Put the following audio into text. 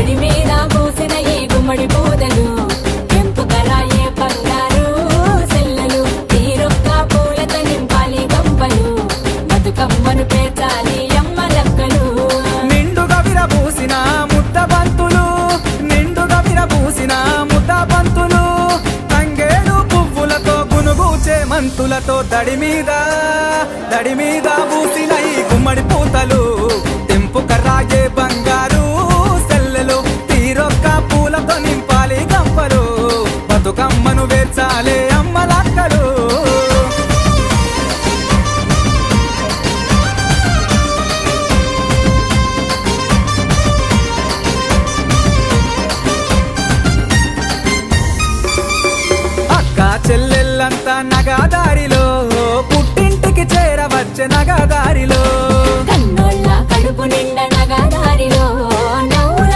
దడి మీద పూసిన ఈ గుమ్మడి పూదలు తెంపుకరాయే బంగారు సెల్లలు తీరొక్క పూలతో నింపాలి గంపలు బతుకమ్మను పేర్చాలి అమ్మ లక్కలు నిండుగా విరబూసిన ముద్ద బంతులు నిండుగా విరబూసిన ముద్ద బంతులు తంగేడు పువ్వులతో గునుగూచే మంతులతో దడి మీద పూసిన ఈ గుమ్మడి పూతలు తెంపుకరాయే బంగారు సెల్లెలు తీరొక్క పూలతో నింపాలి గంపలు బతుకమ్మను వేర్చాలే అమ్మ లక్కలు చెల్లెల్లంతా నగాదారిలో పుట్టింటికి చేరవచ్చే నగా